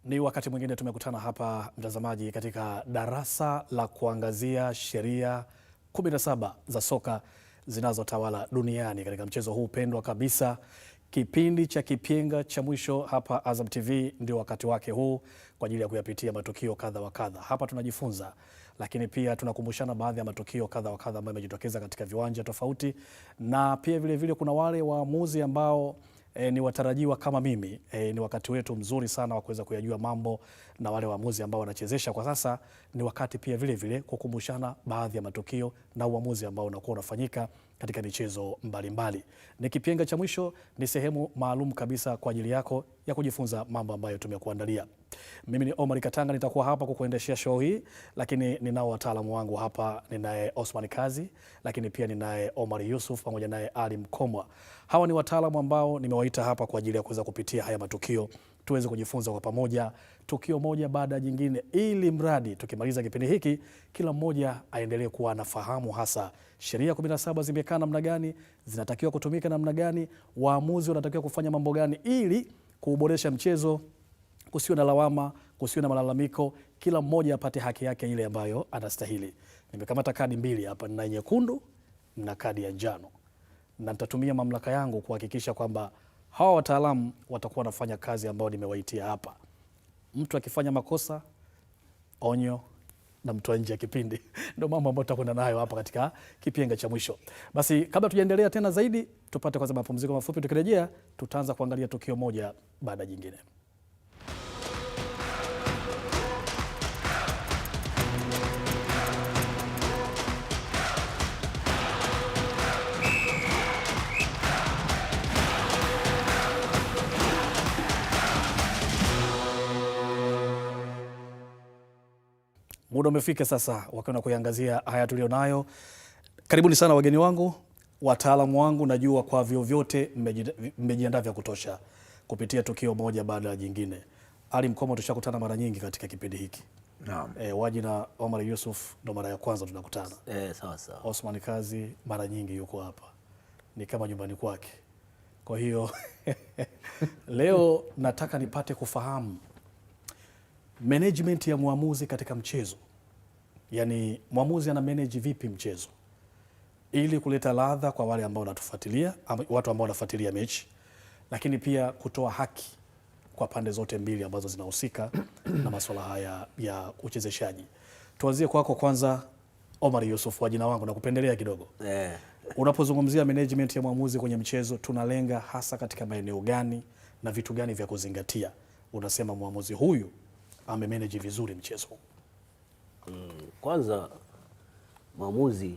Ni wakati mwingine tumekutana hapa mtazamaji, katika darasa la kuangazia sheria 17 za soka zinazotawala duniani katika mchezo huu pendwa kabisa. Kipindi cha Kipenga cha mwisho hapa Azam TV ndio wakati wake huu kwa ajili ya kuyapitia matukio kadha wa kadha. Hapa tunajifunza, lakini pia tunakumbushana baadhi ya matukio kadha wa kadha ambayo yamejitokeza katika viwanja tofauti, na pia vile kuna wale waamuzi ambao ni watarajiwa kama mimi. Ni wakati wetu mzuri sana wa kuweza kuyajua mambo na wale waamuzi ambao wanachezesha kwa sasa. Ni wakati pia vile kukumbushana baadhi ya matukio na uamuzi ambao unakuwa unafanyika katika michezo mbalimbali. Ni Kipenga cha mwisho, ni sehemu maalum kabisa kwa ajili yako ya kujifunza mambo ambayo tumekuandalia. Mimi ni Omar Katanga, nitakuwa hapa kukuendeshea show hii, lakini ninao wataalamu wangu hapa. Ninaye Osman Kazi, lakini pia ninaye Omar Yusuf pamoja naye Ali Mkomwa. Hawa ni wataalamu ambao nimewaita hapa kwa ajili ya kuweza kupitia haya matukio, tuweze kujifunza kwa pamoja tukio moja baada ya jingine, ili mradi tukimaliza kipindi hiki kila mmoja aendelee kuwa anafahamu hasa sheria 17 zimekaa namna gani, zinatakiwa kutumika namna gani, waamuzi wanatakiwa kufanya mambo gani ili kuboresha mchezo, kusiwe na lawama, kusiwe na malalamiko, kila mmoja apate haki yake ile ambayo anastahili. Nimekamata kadi mbili hapa, nina nyekundu na kadi ya njano, na nitatumia mamlaka yangu kuhakikisha kwamba hawa wataalamu watakuwa wanafanya kazi ambayo nimewaitia hapa. Mtu akifanya makosa, onyo na mtoa nje ya kipindi. Ndio mambo ambayo tutakwenda nayo hapa katika Kipenga cha mwisho. Basi kabla tujaendelea tena zaidi, tupate kwanza mapumziko mafupi. Tukirejea tutaanza kuangalia tukio moja baada jingine. Muda umefika sasa wakiwa kuiangazia haya tulionayo. Karibuni sana wageni wangu, wataalamu wangu. Najua kwa vyovyote mmejiandaa vya kutosha kupitia tukio moja baada ya jingine. Ali Mkomwa, tushakutana mara nyingi katika kipindi hiki. Naam. Waji na Omar Yusuf ndo mara ya kwanza tunakutana. Sawa sawa. Osman Kazi mara nyingi yuko hapa, ni kama nyumbani kwake. Kwa hiyo leo nataka nipate kufahamu management ya muamuzi katika mchezo. Yaani muamuzi ana manage vipi mchezo ili kuleta ladha kwa wale ambao wanatufuatilia, watu ambao wanafuatilia mechi, lakini pia kutoa haki kwa pande zote mbili ambazo zinahusika na masuala haya ya uchezeshaji. Tuanzie kwako kwanza, Omar Yusuf, wa jina wangu na kupendelea kidogo. Unapozungumzia management ya muamuzi kwenye mchezo, tunalenga hasa katika maeneo gani na vitu gani vya kuzingatia? Unasema muamuzi huyu amemanage vizuri mchezo. Kwanza mwamuzi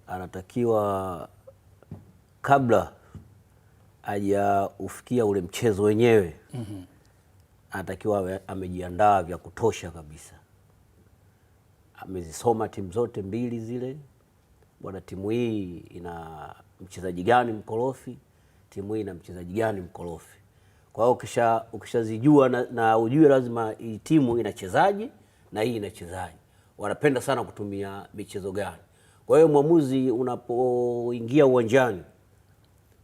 anatakiwa kabla hajaufikia ule mchezo wenyewe, anatakiwa amejiandaa vya kutosha kabisa. Amezisoma timu zote mbili zile, bwana, timu hii ina mchezaji gani mkorofi, timu hii ina mchezaji gani mkorofi. Kwa hiyo ukishazijua na ujue lazima hii timu inachezaji na hii inachezaji, wanapenda sana kutumia michezo gani. Kwa hiyo mwamuzi unapoingia uwanjani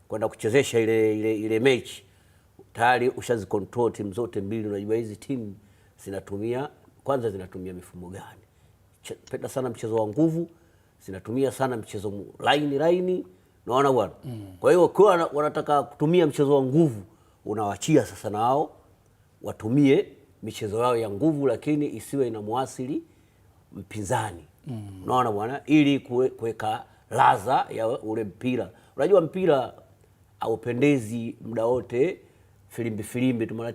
kwenda kuchezesha ile mechi, tayari ushazicontrol timu zote mbili, unajua hizi timu zinatumia mifumo gani. Penda sana mchezo wa nguvu, zinatumia sana mchezo laini, unaona bwana. Kwa hiyo kwa wanataka kutumia mchezo wa nguvu, unawachia sasa nao watumie michezo yao ya nguvu, lakini isiwe inamuasili mpinzani. Unaona bwana, ili kuweka ladha ya ule mpira. Unajua mpira haupendezi muda wote filimbi tu mara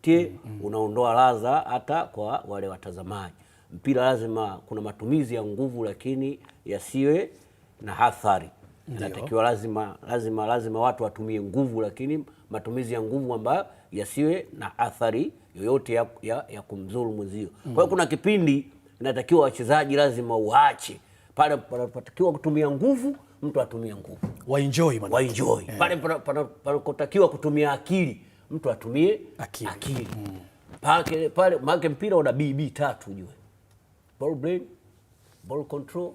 tie, unaondoa ladha hata kwa wale watazamaji. Mpira lazima kuna matumizi ya nguvu, lakini yasiwe na athari. Inatakiwa lazima watu watumie nguvu, lakini matumizi ya nguvu ambayo yasiwe na athari yoyote ya kumdhuru mwenzio. Kwa hiyo kuna kipindi inatakiwa wachezaji lazima uache pale panapotakiwa kutumia nguvu, mtu atumie nguvu, waenjoy. Pale panapotakiwa kutumia akili, mtu atumie akili. Pale maana mpira una BB 3 ujue: ball brain, ball control,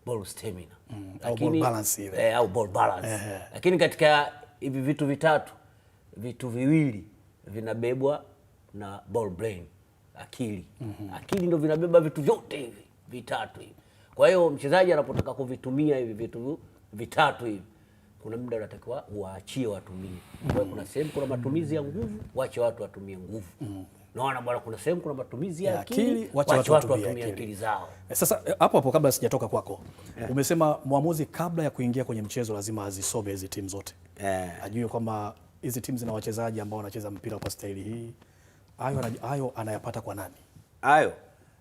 ball stamina, au ball balance ile, au ball balance. Lakini katika hivi vitu vitatu, vitu viwili vinabebwa na ball brain, akili. Akili ndio vinabeba vitu vyote hivi vitatu hivi. Kwa hiyo mchezaji anapotaka kuvitumia hivi vitu vitatu hivi, kuna muda unatakiwa uwaachie watumie. Kwa hiyo kuna sehemu kuna matumizi ya nguvu, waache watu watumie nguvu. Naona bwana, kuna sehemu kuna matumizi ya akili, waache watu watumie akili zao. Sasa hapo kabla sijatoka kwako, umesema mwamuzi kabla ya kuingia kwenye mchezo lazima azisome hizi timu zote. Ajue kwamba hizi timu zina wachezaji ambao wanacheza mpira kwa staili hii. Hayo anayapata kwa nani?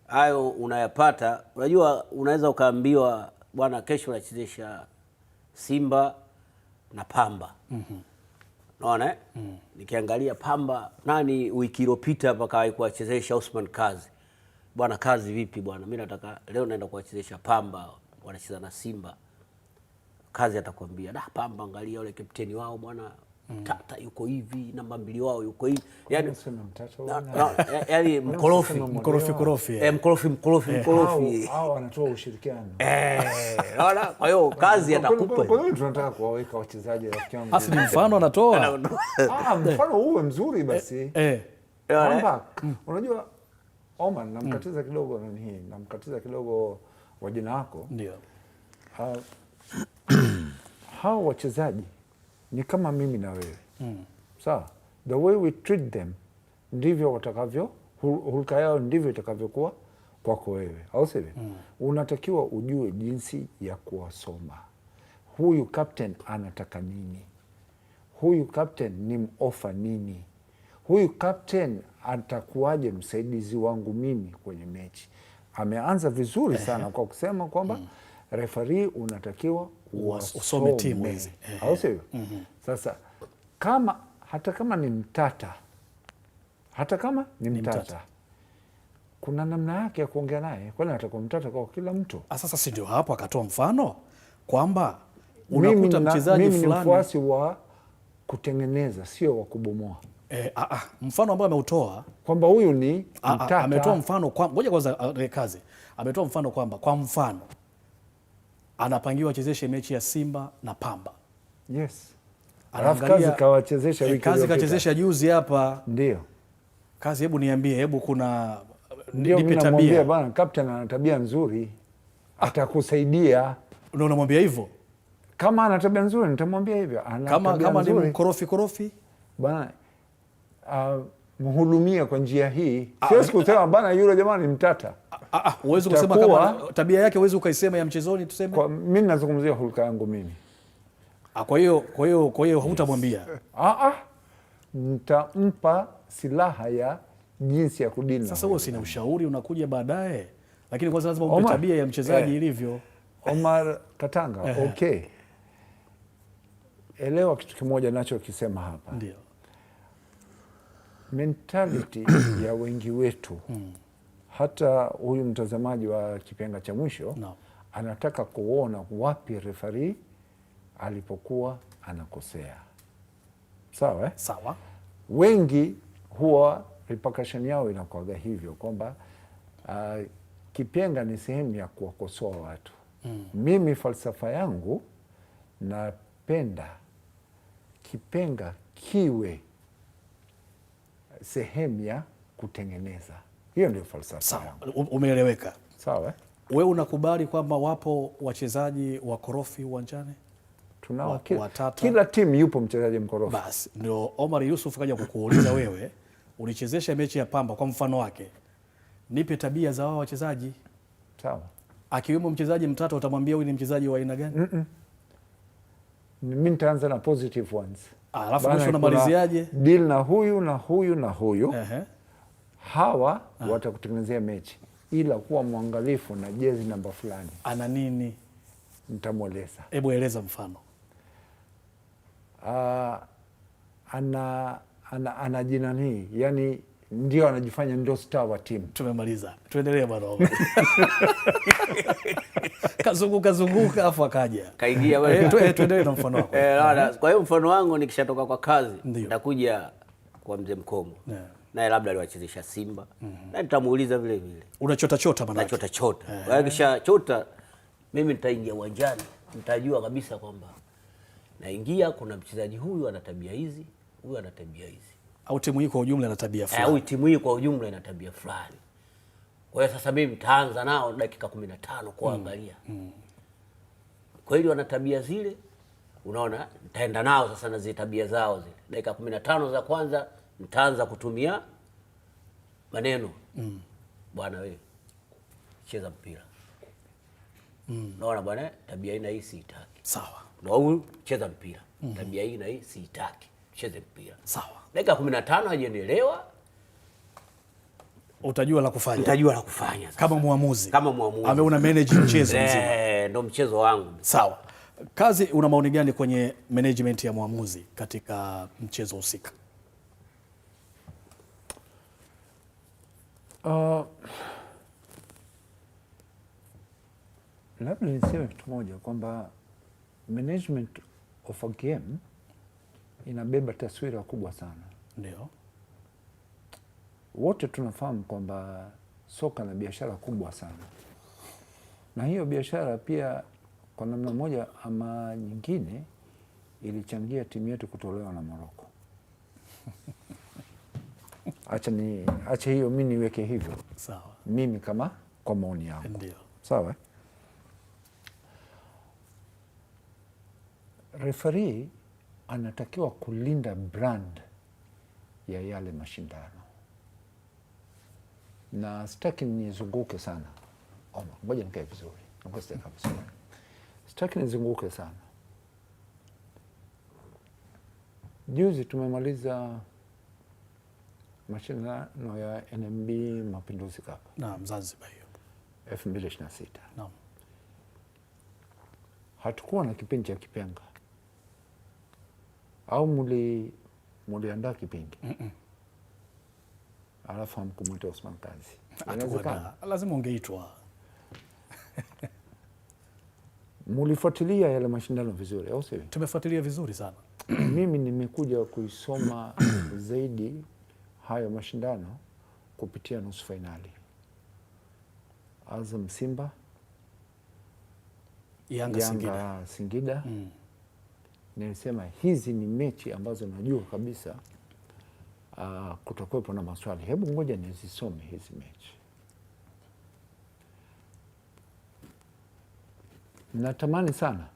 Hayo unayapata, unajua unaweza ukaambiwa bwana, kesho unachezesha Simba na Pamba. Unaona nikiangalia Pamba, nani wiki iliyopita hapa kawahi kuwachezesha Osman Kazi. Bwana Kazi vipi bwana, mimi nataka leo naenda kuwachezesha Pamba, wanacheza na Simba. Kazi atakwambia, Pamba angalia yule kapteni wao bwana, Tata yuko hivi, namba 2 wao yuko hivi. Yaani mkorofi. Hao wanatoa ushirikiano. Unaona? Kwa hiyo Kazi atakupa. Kwa hiyo tunataka kuwaweka wachezaji rafiki yangu. Hasa ni mfano anatoa. Mfano uwe mzuri basi. Kwamba unajua Omar, namkatiza kidogo wajina wako. Ndio. Hao wachezaji ni kama mimi na wewe. Sawa? The way we treat them ndivyo watakavyo, hulka yao ndivyo itakavyokuwa kwako wewe. Au sivyo? Unatakiwa ujue jinsi ya kuwasoma. Huyu captain anataka nini? Huyu captain ni offer nini? Huyu captain atakuwaje msaidizi wangu mimi kwenye mechi? Ameanza vizuri sana kwa kusema kwamba referee unatakiwa usome timu hizi. Au sivyo? Sasa hata kama ni mtata, kuna namna yake ya kuongea naye, kwani atakuwa mtata kwa kila mtu. Sasa si ndio hapo akatoa mfano kwamba unakuta mchezaji fulani. Mimi ni mfuasi wa kutengeneza, sio wa kubomoa. Mfano ambao ameutoa kwamba huyu ni mtata. Ametoa mfano ngoja kwanza Kazi. Ametoa mfano kwamba kwa mfano anapangiwa achezeshe mechi ya Simba na Pamba. Yes. Alafu Kazi kawachezesha wiki Kazi kachezesha juzi hapa. Ndio. Kazi, hebu niambie, hebu kuna nipe tabia. Bwana, captain ana tabia nzuri. Atakusaidia. Ndio unamwambia hivyo? Kama ana tabia nzuri nitamwambia hivyo. Kama ni mkorofi bwana, mhudumia kwa njia hii. Siwezi kusema bwana yule jamani ni mtata. Uwezi kusema kama tabia yake uwezi ukaisema ya mchezoni tuseme. Mimi nazungumzia hulka yangu mimi. Kwa hiyo hutamwambia. Nitampa silaha ya jinsi ya kudili. Sasa huo sina ushauri unakuja baadaye. Lakini kwanza lazima umpe tabia ya mchezaji ilivyo. Omar Katanga, okay. Elewa kitu kimoja nacho kisema hapa. Ndio. Mentality ya wengi wetu, hata huyu mtazamaji wa kipenga cha mwisho anataka kuona wapi referee alipokuwa anakosea. Sawa? Sawa. Wengi huwa repercussion yao inakuwaga hivyo kwamba kipenga ni sehemu ya kuwakosoa watu. Mimi falsafa yangu napenda kipenga kiwe sehemu ya kutengeneza. Hiyo ndio falsafa yangu. Umeeleweka. Sawa. Wewe unakubali kwamba wapo wachezaji wakorofi uwanjani? Tunao kila timu yupo mchezaji mkorofi. Basi ndio Omar Yusuf kaja kukuuliza wewe, ulichezesha mechi ya Pamba kwa mfano wake. Nipe tabia za wao wachezaji. Sawa. Akiwemo mchezaji mtata utamwambia huyu ni mchezaji wa aina gani? Mimi nitaanza na positive ones. Alafu mwisho unamaliziaje? Deal na huyu na huyu na huyu. Hawa watakutengenezea mechi. Ila kuwa mwangalifu na jezi namba fulani. Ana nini? Nitamweleza. Hebu eleza mfano. Ana jina hii, yani ndio anajifanya ndio star wa timu. Tumemaliza. Tuendelee bwana. Kazunguka afu akaja. Kaingia wewe. Tuendelee na mfano wako. Kwa hiyo mfano wangu nikishatoka kwa Kazi nitakuja kwa Mzee Mkomo. Naye labda aliwachezesha Simba. Na nitamuuliza vile vile. Unachota maana. Nachota. Kwa hiyo kisha chota mimi nitaingia uwanjani, nitajua kabisa kwamba naingia kuna mchezaji huyu ana tabia hizi, huyu ana tabia hizi. au timu hii kwa ujumla ina tabia fulani, au timu hii kwa ujumla ina tabia fulani. Kwa hiyo sasa mimi nitaanza nao dakika 15 kuangalia kweli wana tabia zile, unaona, nitaenda nao sasa na zile tabia zao zile. Dakika 15 za kwanza nitaanza kutumia maneno bwana, wewe cheza mpira, unaona bwana, tabia hii siitaki. Sawa. Na huyu cheza mpira, tabia hii na hii siitaki, cheze mpira. Sawa. Dakika 15 hajanielewa, utajua la kufanya. Utajua la kufanya sasa. Kama muamuzi. Kama muamuzi. Ame una manage mchezo mzima. Ndio mchezo wangu. Sawa. Kazi, una maoni gani kwenye management ya muamuzi katika mchezo husika? Labda niseme kitu moja kwamba management of a game inabeba taswira kubwa sana. Ndio. Wote tunafahamu kwamba soka na biashara kubwa sana, na hiyo biashara pia kwa namna moja ama nyingine ilichangia timu yetu kutolewa na Morocco. Acha hiyo mimi niweke hivyo. Sawa. Mimi kama kwa maoni yangu. Ndio. Sawa. Referee anatakiwa kulinda brand ya yale mashindano, na sitaki nizunguke sana. Ngoja nikae vizuri. Sitaki nizunguke sana. Juzi tumemaliza mashindano ya NMB Mapinduzi Cup. Naam, Zanzibar hiyo. 2026. Naam. Hatukuwa na kipindi cha kipenga. Au muliandaa kipindi? Alafu hamkumwita Osman Kazi. Inawezekana. Lazima ungeitwa. Mulifuatilia yale mashindano vizuri, au sio? Tumefuatilia vizuri sana. Mimi nimekuja kuisoma zaidi hayo mashindano kupitia nusu fainali. Azam Simba, Yanga Singida. Nilisema hizi ni mechi ambazo najua kabisa kutakuwepo na maswali. Hebu ngoja nizisome hizi mechi. Natamani sana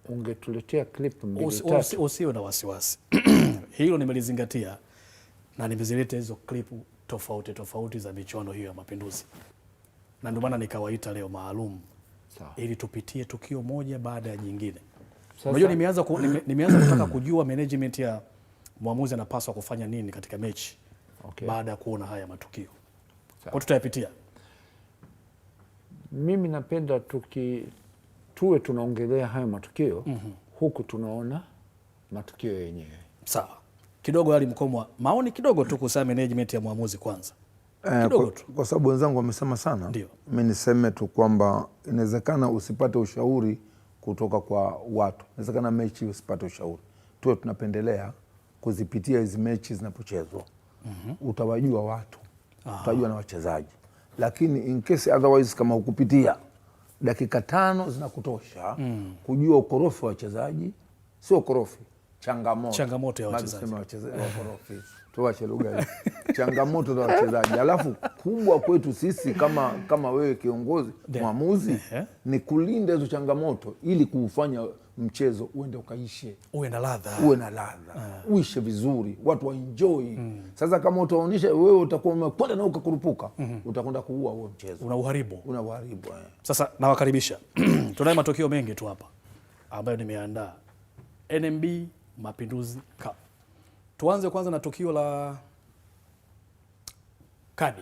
ungetuletea clip 2-3. Usiwe na wasiwasi. Hilo nimelizingatia na nimezileta hizo clip tofauti za michuano hiyo ya Mapinduzi, na ndio maana nikawaita leo maalum ili tupitie tukio moja baada ya jingine. Unajua, nimeanza kutaka kujua management ya muamuzi anapaswa kufanya nini katika mechi baada ya kuona haya matukio. Kwa tutayapitia. Mimi napenda tuwe tunaongelea haya matukio huku tunaona matukio yenyewe. Sawa. Kidogo Ali Mkomwa, maoni kidogo tu kuhusu management ya muamuzi kwanza. Kidogo tu. Kwa sababu wenzangu wamesema sana. Mimi niseme tu kwamba inawezekana usipate ushauri kutoka kwa watu. Inawezekana mechi usipate ushauri. Tuwe tunapendelea kuzipitia hizi mechi zinapochezwa. Utawajua watu. Utajua na wachezaji. Lakini in case otherwise, kama ukupitia dakika 5 zinakutosha kujua ukorofi wa wachezaji, sio ukorofi, changamoto ya wachezaji. Wakorofi. Tuache lugha hii. Changamoto za wachezaji. Alafu kubwa kwetu sisi kama wewe kiongozi, muamuzi, ni kulinda hizo changamoto ili kuufanya mchezo uende ukaishe. Uwe na ladha. Uishe vizuri, watu wa enjoy. Sasa kama utaonyesha wewe utakuwa umekwenda na ukakurupuka, utakwenda kuua huo mchezo. Unauharibu. Sasa nawakaribisha. Tunayo matokeo mengi tu hapa ambayo nimeandaa. NMB Mapinduzi Cup. Tuanze kwanza na tukio la kadi.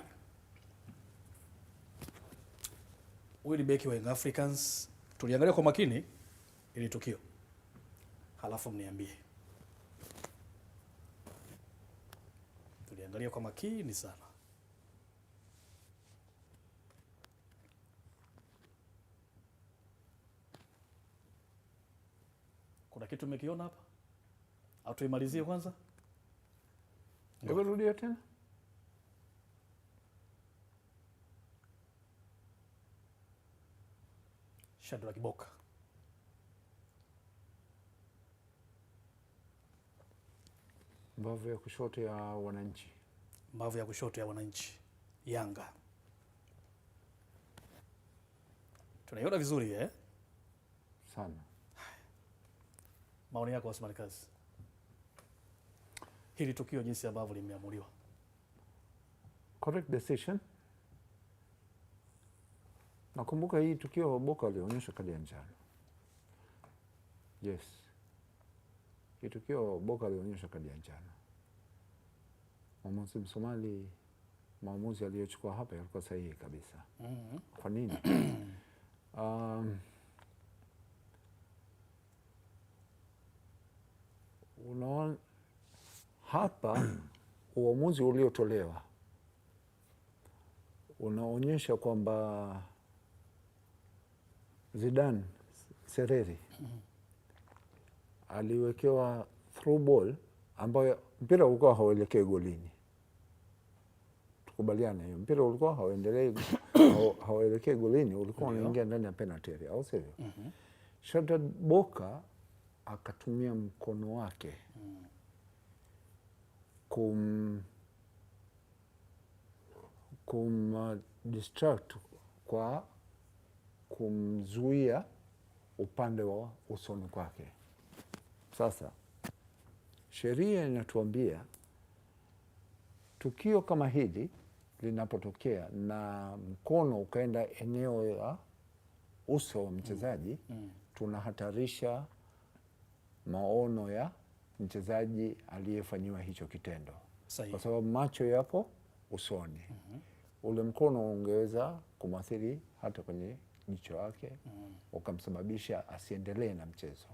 Huyu ni beki wa Young Africans. Tuliangalia kwa makini ili tukio, halafu mniambie. Tuliangalia kwa makini sana. Kuna kitu umekiona hapa? Au tuimalizie kwanza? Hebu rudia tena. Shadrack Kiboka. Mbavu ya kushoto ya Wananchi. Mbavu ya kushoto ya Wananchi, Yanga. Tunaiona vizuri sana. Maoni yako Osman Kazi, hili tukio jinsi ambavyo limeamuliwa? Correct decision. Nakumbuka hii tukio Boka alionyesha kadi ya njano. Yes. Hii tukio Boka alionyesha kadi ya njano. Mwamuzi Msomali, maamuzi aliyochukua hapa yalikuwa sahihi kabisa. Kwa nini? Unaona hapa uamuzi uliotolewa unaonyesha kwamba Zidane Sereri aliwekewa through ball ambayo mpira ulikuwa hauelekei golini. Tukubaliana hiyo, mpira ulikuwa hauelekei golini, ulikuwa unaingia ndani ya penalty area, au sivyo? Shadrack Boka akatumia mkono wake distract kwa kumzuia upande wa usoni kwake. Sasa sheria inatuambia tukio kama hili linapotokea na mkono ukaenda eneo la uso wa mchezaji, tunahatarisha maono ya mchezaji aliyefanyiwa hicho kitendo. Kwa sababu macho yapo usoni. Ule mkono ungeweza kumathiri hata kwenye jicho lake, ukamsababisha asiendelee na mchezo.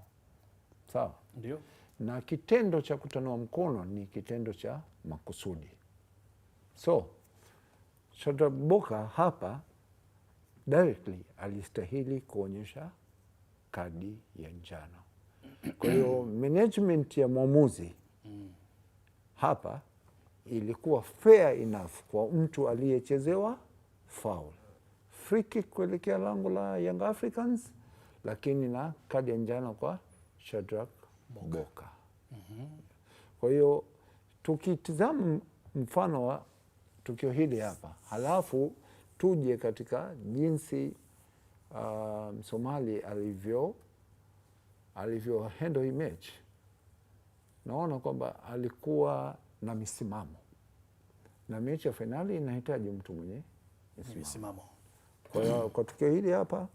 Sawa? Ndio. Na kitendo cha kutanua mkono ni kitendo cha makusudi. So Shadrack Boka hapa directly alistahili kuonyesha kadi ya njano. Kwa hiyo management ya mwamuzi hapa ilikuwa fair enough kwa mtu aliyechezewa foul. Free kick kuelekea lango la Young Africans, lakini na kadi ya njano kwa Shadrack Boka. Kwa hiyo tukitizama mfano wa tukio hili hapa, halafu tuje katika jinsi Msomali alivyo handle hii mechi, naona kwamba alikuwa na misimamo, na mechi ya finali inahitaji mtu mwenye misimamo. Kwa hiyo kwa tukio hili hapa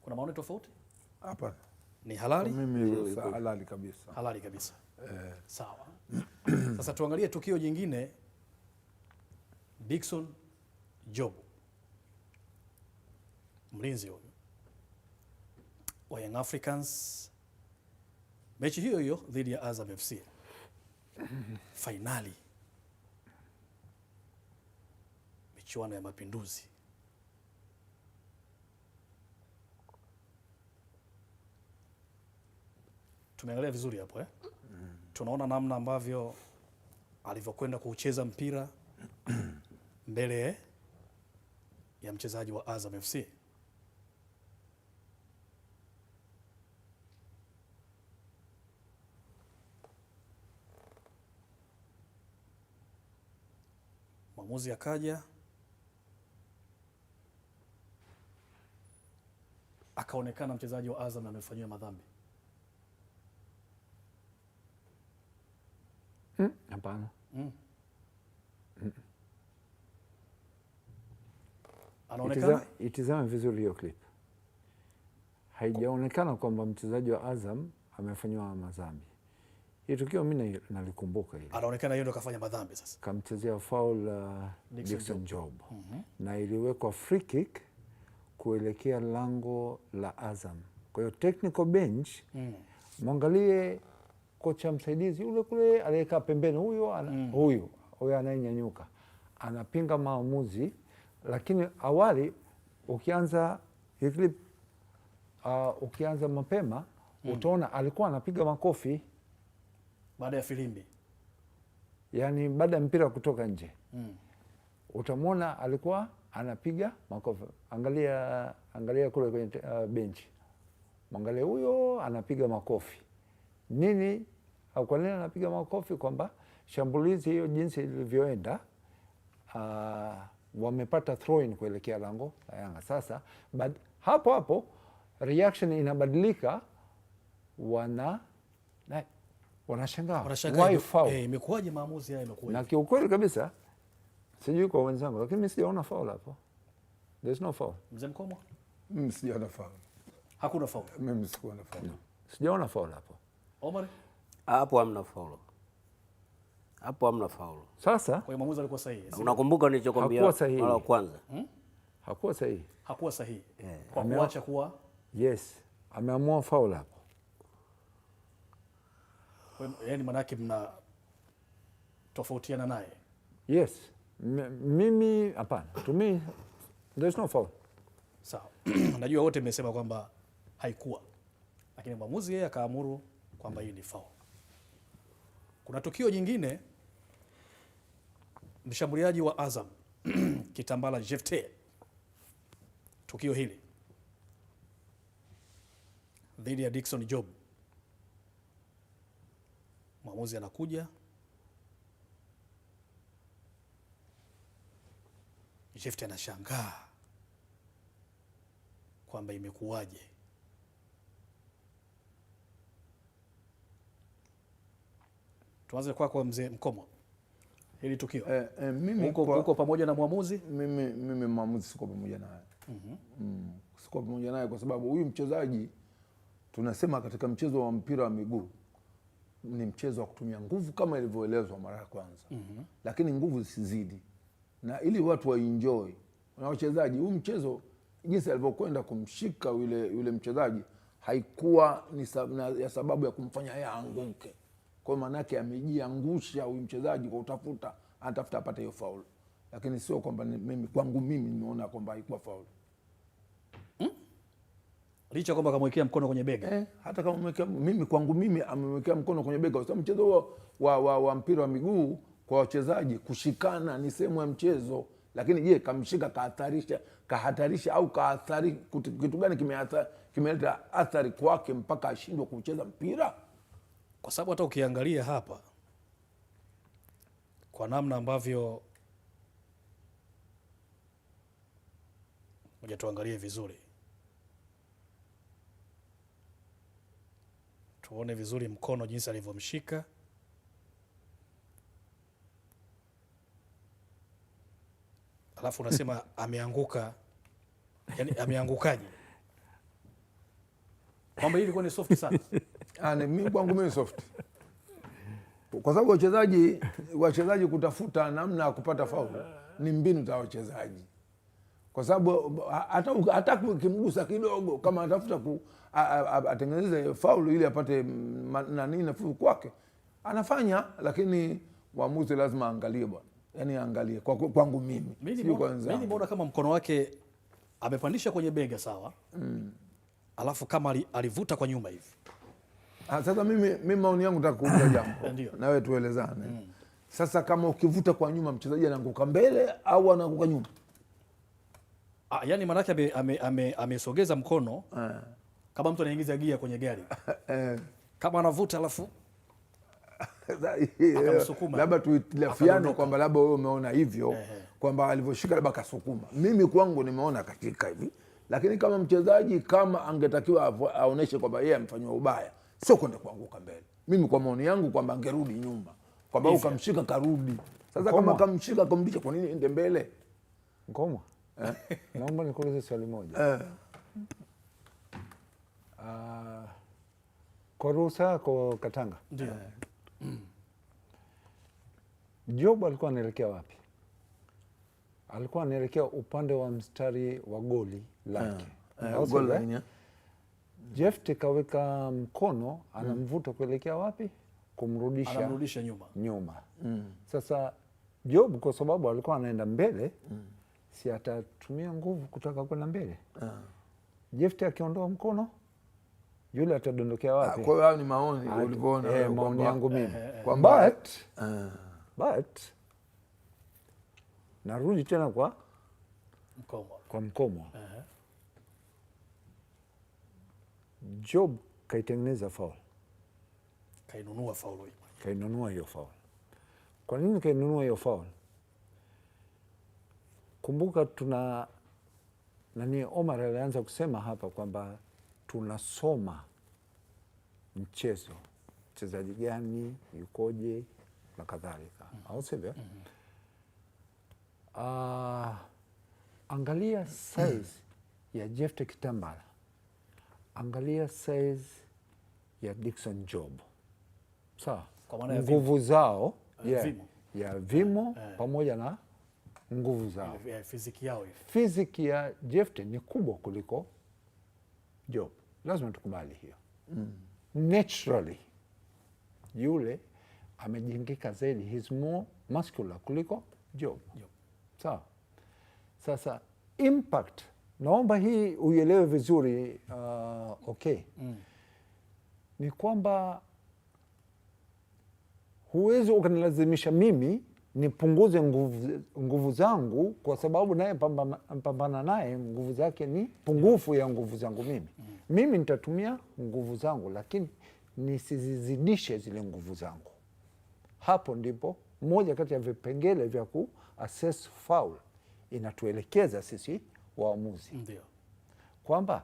kuna maoni tofauti? Hapa ni halali? Mimi halali kabisa. Halali kabisa. Sawa. Sasa tuangalie tukio jingine. Dickson Job, mlinzi huyu wa Young Africans, mechi hiyo hiyo dhidi ya Azam FC, fainali michuano ya Mapinduzi. Tumeangalia vizuri hapo tunaona namna ambavyo alivyokwenda kucheza mpira mbele ya mchezaji wa Azam FC. Mwamuzi akaja akaonekana mchezaji wa Azam amefanyiwa madhambi. Hapana. Anaonekana itizame vizuri hiyo clip. Haijaonekana kwamba mchezaji wa Azam amefanyiwa madhambi. Hii tukio mimi nalikumbuka hili. Anaonekana yeye ndo kafanya madhambi sasa. Kamchezea foul Dickson Job. Na iliwekwa free kick kuelekea lango la Azam. Kwa hiyo technical bench mwangalie kocha msaidizi yule kule aliyekaa pembeni, huyo anayenyanyuka anapinga maamuzi, lakini awali ukianza ukianza mapema utaona alikuwa anapiga makofi baada ya filimbi, yaani baada ya mpira kutoka nje utamwona alikuwa anapiga makofi. Angalia kule kwenye benchi, mwangalie huyo anapiga makofi. Nini Kwa nini anapiga makofi? Kwamba shambulizi hiyo jinsi lilivyoenda, wamepata throw in kuelekea lango la Yanga. Sasa hapo hapo reaction inabadilika, wanashangaa why foul, imekuwaje maamuzi haya imekuwa. Na kiukweli kabisa sijui kwa wenzangu, lakini mimi sijaona foul hapo. There's no foul. Mzee Mkomo, mimi sijaona foul. Hakuna foul. Mimi sikuona foul. No. Sijaona foul hapo. Omar, hapo hamna foul. Hapo hamna faulu. Sasa kwa hiyo maamuzi alikuwa sahihi. Unakumbuka nilichokwambia mara ya kwanza? Hakuwa sahihi. Hakuwa sahihi. Kwa kuacha kuwa yes, ameamua faulu hapo. Yaani manake mna tofautiana naye. Yes. Mimi hapana. To me there's no foul. Sawa. Najua wote mmesema kwamba haikuwa. Lakini mwamuzi yeye akaamuru kwamba hii ni foul. Kuna tukio jingine, mshambuliaji wa Azam Kitambala Jefte, tukio hili dhidi ya Dickson Job, mwamuzi anakuja, Jefte anashangaa kwamba imekuwaje. Tuanze kwako Mzee Mkomo, hili tukio mimi uko pamoja na mwamuzi? Mimi mwamuzi siko pamoja naye. Siko pamoja naye kwa sababu huyu mchezaji, tunasema katika mchezo wa mpira wa miguu ni mchezo wa kutumia nguvu kama ilivyoelezwa mara ya kwanza. Lakini nguvu zisizidi, na ili watu waenjoy na wachezaji, huu mchezo jinsi alivyokwenda kumshika yule mchezaji haikuwa ni ya sababu ya kumfanya yeye aanguke. Kwa maana yake amejiangusha huyu mchezaji kwa anatafuta apate hiyo faulu. Lakini sio kwamba kwangu mimi nimeona kwamba haikuwa faulu. Licha kwamba kamwekea mkono kwenye bega. Hata kama kwangu mimi amemwekea mkono kwenye bega. Kwa sababu mchezo wa mpira wa miguu kwa wachezaji kushikana ni sehemu ya mchezo. Lakini je, kamshika kahatarisha au kaathari, kitu gani kimeleta athari kwake mpaka ashindwe kucheza mpira? Kwa sababu hata ukiangalia hapa kwa namna ambavyo, ngoja tuangalie vizuri, tuone vizuri mkono jinsi alivyomshika. Alafu unasema ameanguka, yani ameangukaje? Kwamba hili ilikuwa ni soft sana. Mimi kwangu mimi soft. Kwa sababu wachezaji kutafuta namna ya kupata faulu ni mbinu za wachezaji. Kwa sababu hata kimgusa kidogo, kama atafuta atengeneze faulu ili apate nafuu kwake, anafanya. Lakini mwamuzi lazima aangalie bwana. Yaani aangalie kwangu mimi. Mimi nimeona kama mkono wake amepandisha kwenye bega, sawa. Alafu kama alivuta kwa nyuma hivi. Sasa mimi maoni yangu nitakuuliza jambo. Na wewe tuelezane. Sasa kama ukivuta kwa nyuma, mchezaji anaanguka mbele au anaanguka nyuma? Yaani maana yake amesogeza mkono kama mtu anaingiza gia kwenye gari. Kama anavuta alafu labda tuitilafiane kwamba labda wewe umeona hivyo kwamba alivyoshika labda kasukuma. Mimi kwangu nimeona katika hivi. Lakini kama mchezaji kama angetakiwa aoneshe kwamba yeye amefanywa ubaya, sio kwenda kuanguka mbele. Mimi kwa maoni yangu kwamba angerudi nyuma, kwamba ukamshika karudi. Sasa kama kamshika kumrudisha, kwa nini ende mbele? Ngoma. Naomba nikuulize swali moja. Kwa ruhusa yako Katanga. Ndio. Job alikuwa anaelekea wapi? Alikuwa anaelekea upande wa mstari wa goli lake. Jefte kaweka mkono, anamvuta kuelekea wapi? Anamrudisha nyuma. Sasa Job kwa sababu alikuwa anaenda mbele, si atatumia nguvu kutaka kwenda mbele. Jefte akiondoa mkono, yule atadondokea wapi? Kwa hiyo ni maoni ulivyoona. Maoni yangu mimi. But narudi tena kwa Mkomo. Job kaitengeneza foul. kainunua faulu hiyo. Kainunua hiyo faulu. Kwa nini kainunua hiyo faulu? Kumbuka Omar alianza kusema hapa kwamba tunasoma mchezo, mchezaji gani yukoje na kadhalika, au sivyo? Angalia size ya Jephte Kitambala, angalia size ya Dickson Job, sawa, nguvu zao ya vimo pamoja na nguvu zao, fiziki yao. Fiziki ya Jephte ni kubwa kuliko Job, lazima tukubali hiyo. Naturally yule amejengeka zaidi, he's more muscular kuliko Job. Sawa. Sasa impact, naomba hii uielewe vizuri, okay. Ni kwamba huwezi ukanilazimisha mimi nipunguze nguvu zangu kwa sababu naye pambana naye nguvu zake ni pungufu ya nguvu zangu mimi. Mimi nitatumia nguvu zangu lakini nisizidishe zile nguvu zangu. Hapo ndipo moja kati ya vipengele vya ku-assess foul inatuelekeza sisi waamuzi. Ndio. Kwamba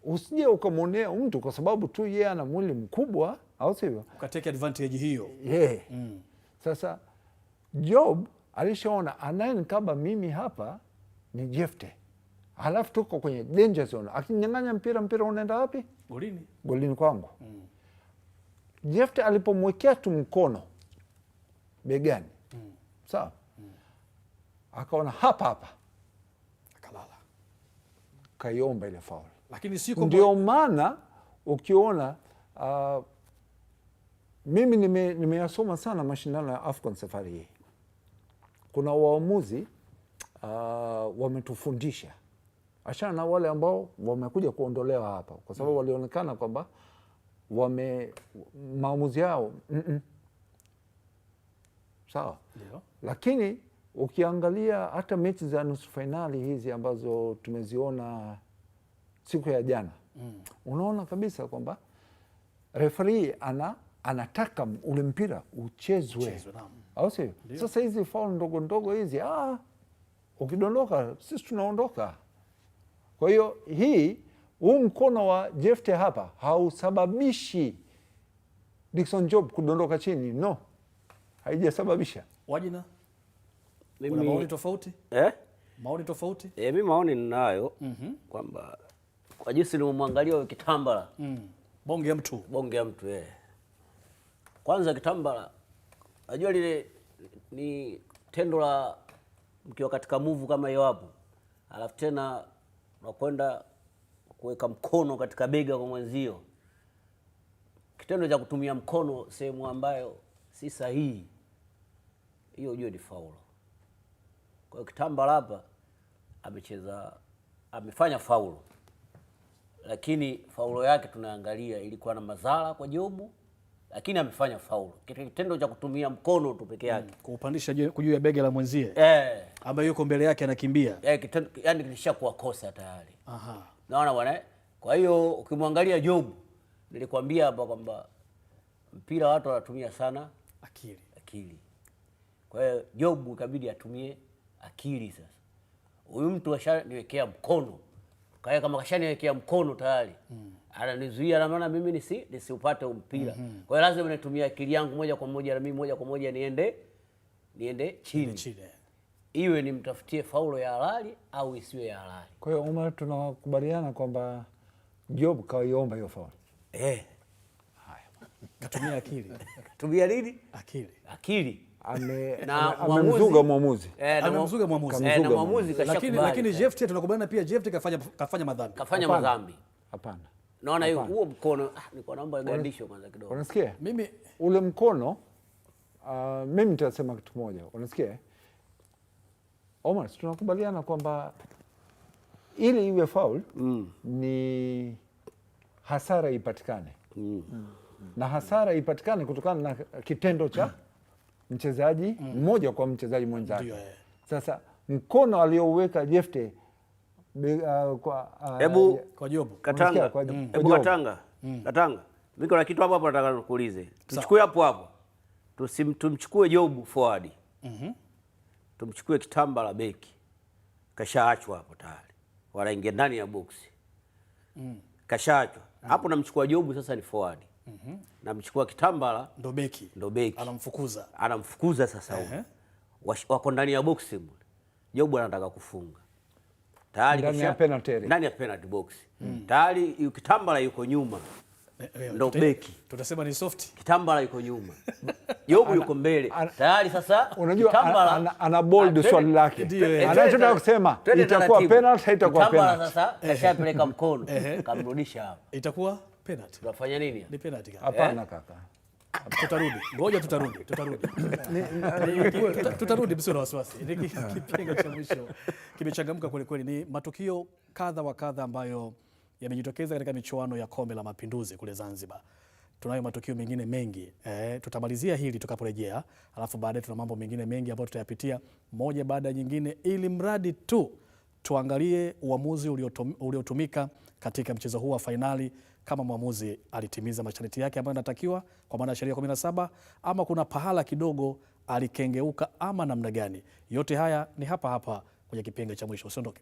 usije ukamwonea mtu kwa sababu tu yeye ana mwili mkubwa, au sivyo? Ukateke advantage hiyo. Sasa Job alishaona anayenikaba mimi hapa ni Jephte. Halafu tuko kwenye danger zone. Akinyang'anya mpira unaenda wapi? Golini. Golini kwangu. Jephte alipomwekea tu mkono begani. Sawa? Akaona hapa. Akalala. Kaiomba ile foul. Lakini si ndio maana ukiona mimi nimeyasoma sana mashindano ya AFCON safari hii. Kuna waamuzi wametufundisha, achana na wale ambao wamekuja kuondolewa hapa kwa sababu walionekana kwamba maamuzi yao sawa. Lakini ukiangalia hata mechi za nusu fainali hizi ambazo tumeziona siku ya jana, unaona kabisa kwamba referee anataka ule mpira uchezwe, au sio? Sasa hizi foul ndogo ndogo hizi, ukidondoka sisi tunaondoka. Kwa hiyo huu mkono wa Jephte hapa hausababishi Dickson Job kudondoka chini, no, haijasababisha. Wajina, kuna maoni tofauti? Maoni tofauti? Mimi maoni ninayo kwamba kwa jinsi nimemwangalia Kitambala, bonge ya mtu. Kwanza Kitambala, najua lile ni tendo la mkiwa katika move kama hiyo hapo, alafu tena unakwenda kuweka mkono katika bega kwa mwenzio. Kitendo cha kutumia mkono sehemu ambayo si sahihi, hiyo ni faulu. Kwa hiyo Kitambala hapa amefanya faulu, lakini faulu yake tunaangalia ilikuwa na madhara kwa Jobu, lakini amefanya faulu. Kitendo cha kutumia mkono tu peke yake, kuupandisha juu ya bega la mwenzie ambaye yuko mbele yake anakimbia, yani kilishakuwa kosa tayari. Naona bwana. Kwa hiyo ukimwangalia Jobu, nilikwambia hapa kwamba mpira watu wanatumia sana akili. Kwa hiyo Jobu ikabidi atumie akili. Sasa huyu mtu ashaniwekea mkono, kama kashaniwekea mkono tayari, ananizuia na maana mimi nisiupate mpira. Kwa hiyo lazima nitumie akili yangu moja kwa moja, na mimi moja kwa moja niende chini. Iwe nimtafutie faulo ya halali au isiwe ya halali. Kwa hiyo Omar, tunakubaliana kwamba Job kaiomba hiyo faulo. Haya. Katumia akili. Katumia nini? Akili. Amemzuga mwamuzi. Amemzuga mwamuzi. Na mwamuzi kashakubali. Lakini Jephte tunakubaliana pia Jephte kafanya madhambi. Hapana. Naona hiyo huo mkono nilikuwa naomba igandishwe kwanza kidogo. Unasikia? Mimi ule mkono mimi nitasema kitu kimoja. Unasikia? Omar, tunakubaliana kwamba ili iwe foul ni hasara ipatikane. Na hasara ipatikane kutokana na kitendo cha mchezaji mmoja kwa mchezaji mwenzake. Sasa mkono aliouweka Jephte kwa Jobu. Katanga. Katanga. Mimi kuna kitu hapo nataka nikuulize. Tuchukue hapo hapo. Tumchukue Job forward. Tumchukue Kitambala beki. Kashaachwa hapo tayari. Wanaingia ndani ya box. Kashaachwa. Hapo namchukua Job sasa ni forward. Namchukua Kitambala ndo beki. Anamfukuza sasa huko. Wako ndani ya box mule. Job anataka kufunga. Tayari ndani ya penalty box. Tayari Kitambala yuko nyuma. Ndo beki. Tutasema ni soft. Kitambala yuko nyuma. Job yuko mbele. Tayari sasa unajua ana bold swali lake. Anachotaka kusema itakuwa penalty haitakuwa penalty. Kitambala sasa kashapeleka mkono, kamrudisha hapo. Itakuwa penalty. Tunafanya nini? Ni penalty kaka. Hapana kaka. Tutarudi. Ngoja tutarudi. Tutarudi msio na wasiwasi. Kipenga cha mwisho kimechangamka kweli kweli. Ni matukio kadha wa kadha ambayo yamejitokeza katika michuano ya Kombe la Mapinduzi kule Zanzibar. Tunayo matukio mengine mengi. Tutamalizia hili tukaporejea, alafu baadaye tuna mambo mengine mengi ambayo tutayapitia moja baada ya nyingine, ili mradi tu tuangalie uamuzi uliotumika katika mchezo huu wa fainali, kama mwamuzi alitimiza masharti yake ambayo yanatakiwa kwa maana ya sheria 17, ama kuna pahala kidogo alikengeuka ama namna gani. Yote haya ni hapa hapa kwenye kipenga cha mwisho. Usiondoke.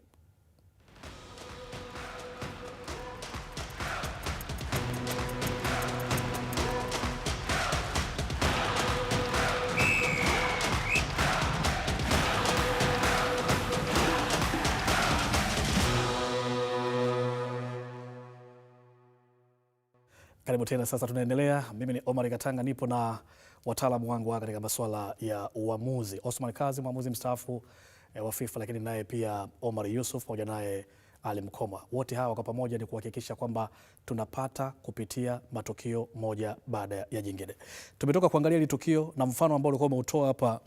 Karibu tena. Sasa tunaendelea. Mimi ni Omar Katanga, nipo na wataalamu wangu katika masuala ya uamuzi. Osman Kazi, mwamuzi mstaafu wa FIFA, lakini naye pia Omar Yusuf pamoja naye Ali Mkoma. Wote hawa kwa pamoja ni kuhakikisha kwamba tunapata kupitia matukio moja baada ya jingine. Tumetoka kuangalia hili tukio na mfano ambao ulikuwa umeutoa hapa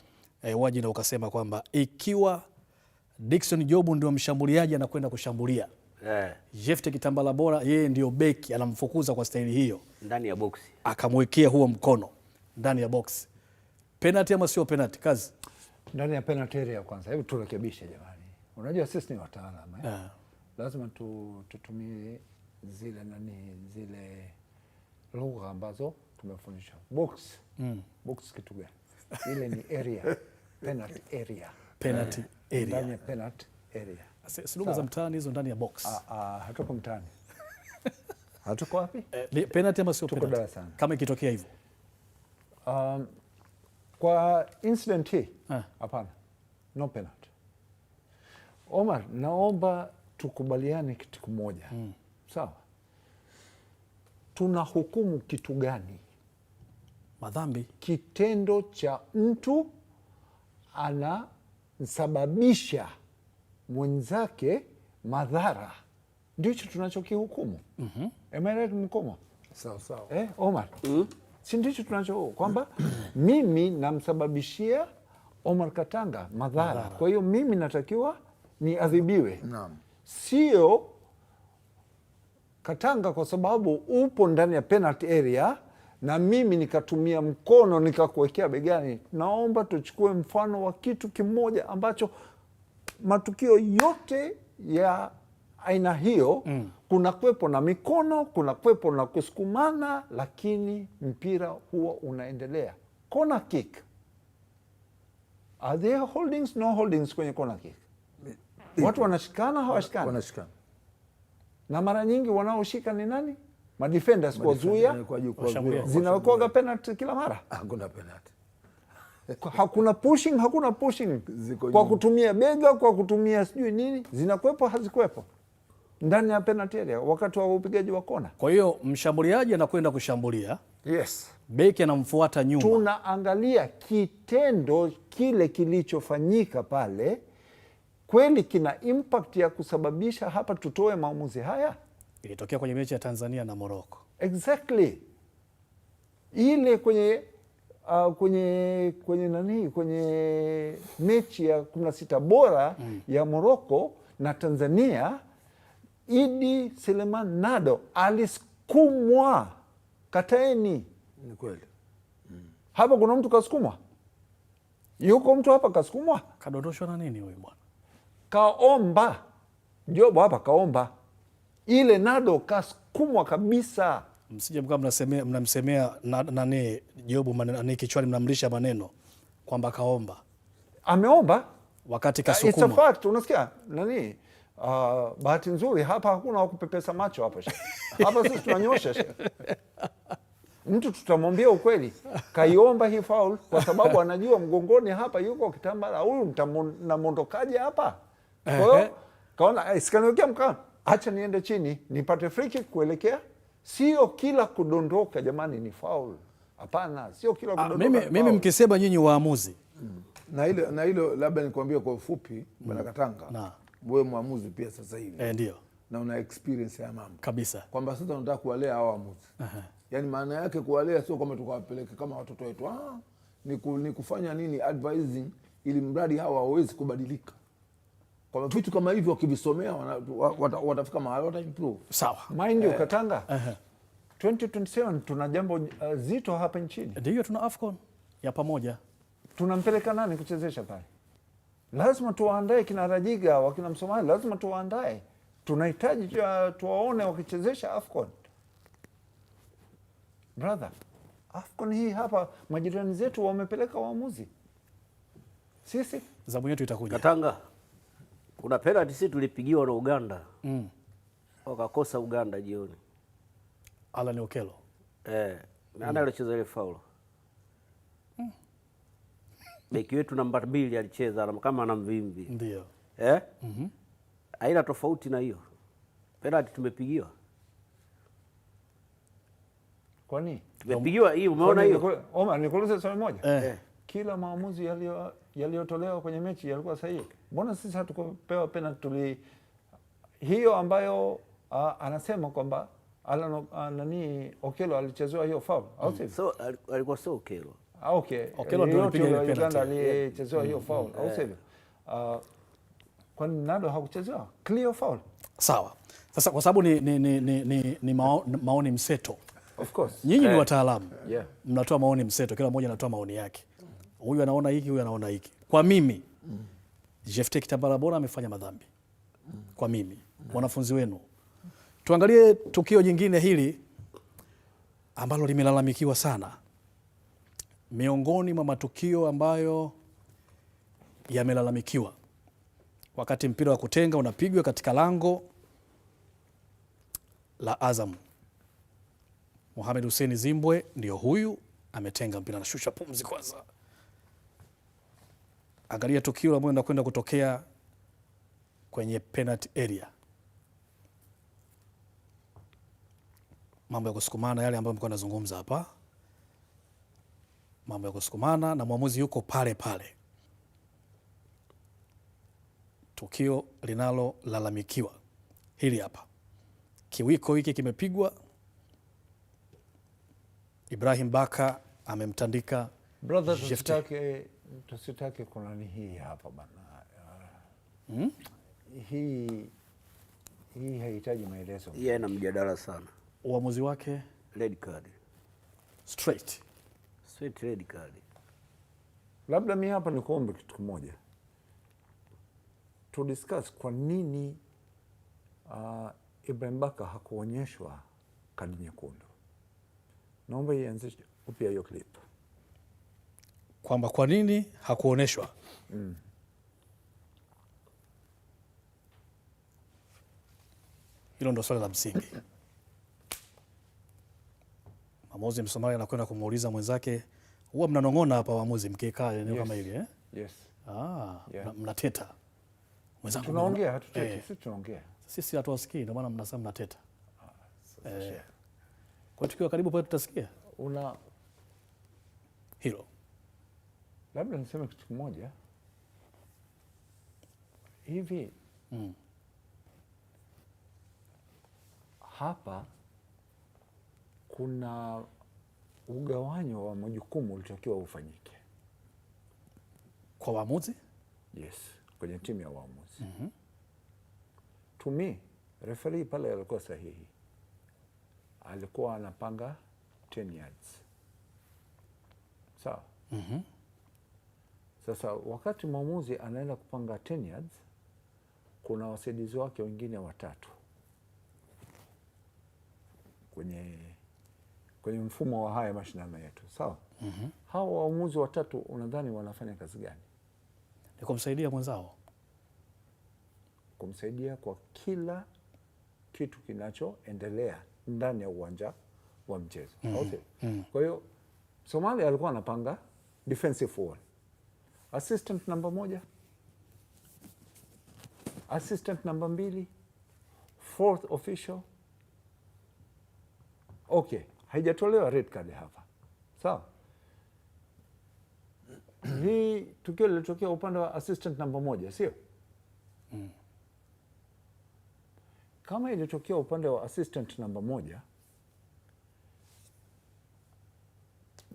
waji, na ukasema kwamba ikiwa Dickson Job ndio mshambuliaji anakwenda kushambulia, Jefte Kitambala Bora yeye ndio beki, anamfukuza kwa staili hiyo ndani ya box, akamwekea huo mkono ndani ya box. Penalty ama sio penalty? Kazi ndani ya penalty area kwanza. Hebu turekebishe jamani, unajua sisi ni wataalamu lazima tutumie zile lugha ambazo tumefundishwa. Box box kitu gani? Ile ni area, penalty area, penalty area, ndani ya penalty area. Si lugha za mtaani hizo, ndani ya box. Hatuko mtaani. Hatuko wapi? Penalty ama sio penalty? Kama ikitokea hivyo. Kwa incident hii hapana, no penalty. Omar, naomba tukubaliane kitu kimoja. Sawa? Tuna hukumu kitu gani? Madhambi. Kitendo cha mtu anasababisha mwenzake madhara, ndicho tunachokihukumu. Am I right, Mkoma? Sawa sawa. Omar, si ndicho tunacho kwamba mimi namsababishia Omar Katanga madhara, kwa hiyo mimi natakiwa niadhibiwe. Naam. Sio Katanga kwa sababu upo ndani ya penalty area na mimi nikatumia mkono nikakuwekea begani. Naomba tuchukue mfano wa kitu kimoja ambacho matukio yote ya aina hiyo kuna kwepo na mikono, kuna kwepo na kusukumana, lakini mpira huo unaendelea. Corner kick, are there holdings? No holdings kwenye corner kick. Watu wanashikana, hawashikani? Wanashikana. Na mara nyingi wanaoshika ni nani? Madefenders kwa zuia. Zinawekwaga penalty kila mara. Hakuna penalty. Hakuna pushing kwa kutumia bega, kwa kutumia sijui nini. Zinakwepo, hazikwepo ndani ya penalty area wakati wa upigaji wa kona. Kwa hiyo mshambuliaji anakwenda kushambulia, yes, beki anamfuata nyuma. Tunaangalia kitendo kile kilichofanyika pale, kweli kina impact ya kusababisha hapa tutoe maamuzi haya. Ilitokea kwenye mechi ya Tanzania na Morocco. Exactly. Ile kwenye mechi ya 16 bora ya Morocco na Tanzania, Idi Seleman Nado alisukumwa. Kataeni. Ni kweli. Hapa kuna mtu kasukumwa? Yuko mtu hapa kasukumwa? Kadondoshwa na nini huyu bwana? Kaomba. Job hapa kaomba. Ile Nado kasukumwa kabisa. Msije mkawa mnamsemea nani Jobu nani kichwani, mnamlisha maneno kwamba kaomba. Ameomba wakati it's a kasukuma. fact, unasikia nani? Bahati nzuri hapa hakuna wakupepesa macho hapa. Hapa sisi tunanyosha. Mtu tutamwambia ukweli, kaiomba hii foul kwa sababu anajua mgongoni hapa yuko kitambara, huyu namondokaje hapa? Kwa hiyo kaona sikaniwekea mkano, acha niende chini nipate free kick kuelekea. Sio kila kudondoka jamani ni foul. Hapana, sio kila kudondoka. Mimi mkisema nyinyi waamuzi na hilo labda nikwambie kwa ufupi, Bwana Katanga, wewe mwamuzi pia sasa hivi ndio na una experience ya mambo kabisa, kwamba sasa unataka kuwalea hao waamuzi. Yani maana yake kuwalea sio kwamba tukawapeleke kama watoto wetu, ni kufanya nini, advising, ili mradi hawa hawawezi kubadilika, kwa vitu kama hivyo wakivisomea watafika mahali wata improve. Sawa, mind you Katanga, 2027 tuna jambo zito hapa nchini. Ndio, tuna AFCON ya pamoja. Tunampeleka nani kuchezesha pale? Lazima tuwaandae kina Rajiga, wakina Msomali, lazima tuwaandae. Tunahitaji tuwaone wakichezesha AFCON. Brother, AFCON hii hapa majirani zetu wamepeleka waamuzi. Sisi zamu yetu itakuja. Katanga, kuna penalty sisi tulipigiwa na Uganda. Wakakosa Uganda jioni. Alan Okello. Nani alicheza ile foul? Beki wetu namba 2 alicheza kama ana mvimbi. Ndio. Haina tofauti na hiyo. Penalty tumepigiwa. Kwani? Tumepigiwa hii, umeona hiyo? Omar, nikuulize swali moja. Kila maamuzi yaliyotolewa kwenye mechi yalikuwa sahihi. Mbona sisi hatukupewa penalty hiyo ambayo anasema kwamba nani Okello alichezewa hiyo foul, au sivyo? So alikuwa sio Okello. Okay. Okello ndio alipiga ile penalty. Uganda alichezewa hiyo foul, au sivyo? Kwani Nado hakuchezewa clear foul? Sawa. Sasa kwa sababu ni maoni mseto. Of course. Nyinyi ni wataalamu. Mnatoa maoni mseto, kila mmoja anatoa maoni yake. Huyu anaona hiki, huyu anaona hiki. Kwa mimi Jephte Kitambala Bora amefanya madhambi. Kwa mimi wanafunzi wenu, tuangalie tukio jingine hili ambalo limelalamikiwa sana, miongoni mwa matukio ambayo yamelalamikiwa, wakati mpira wa kutenga unapigwa katika lango la Azam. Mohamed Hussein Zimbwe ndio huyu ametenga mpira, na shusha pumzi kwanza. Angalia tukio ambalo linakwenda kutokea kwenye penalty area. Mambo ya kusukumana yale ambayo mko nazungumza hapa. Mambo ya kusukumana na mwamuzi yuko pale pale. Tukio linalolalamikiwa hili hapa. Kiwiko hiki kimepigwa. Ibrahim Baka amemtandika brother, tusitake kuna ni hii hapa bana. Hii haihitaji maelezo. Yeye ana mjadala sana. Uamuzi wake red card. Straight red card. Labda mimi hapa nikuombe kitu kimoja. To discuss kwa nini Ibrahim Baka hakuonyeshwa kadi nyekundu. Naomba ianze upya hiyo clip. Kwamba kwa nini hakuonyeshwa? Hilo ndo swali la msingi. Mwamuzi Msomali anakwenda kumuuliza mwenzake, huwa mnanong'ona hapa waamuzi mkikaa eneo kama hili eh? Yes. Mnateta. Mwenzangu tunaongea, hatuteti, sisi tunaongea. Sisi hatuwasikii, ndio maana mnasema mnateta. Kwa tukiwa karibu pale tutasikia. Hilo. Labda niseme kitu kimoja. Hivi hapa kuna ugawanyo wa majukumu ulitakiwa ufanyike kwa waamuzi? Yes, kwenye timu ya waamuzi. To me, referee pale alikuwa sahihi. Alikuwa anapanga 10 yards. Sawa? Sasa wakati mwamuzi anaenda kupanga 10 yards, kuna wasaidizi wake wengine 3 kwenye kwenye mfumo wa haya mashindano yetu, sawa? Hawa waamuzi watatu unadhani wanafanya kazi gani? Ni kumsaidia mwenzao, kumsaidia kwa kila kitu kinachoendelea ndani ya uwanja wa mchezo. Kwa hiyo Somalia alikuwa anapanga defensive wall, assistant namba 1, assistant namba 2, fourth official. Okay, haijatolewa red card hapa, sawa? Hii tukio lilitokea upande wa assistant namba 1, sio? Kama ilitokea upande wa assistant namba 1,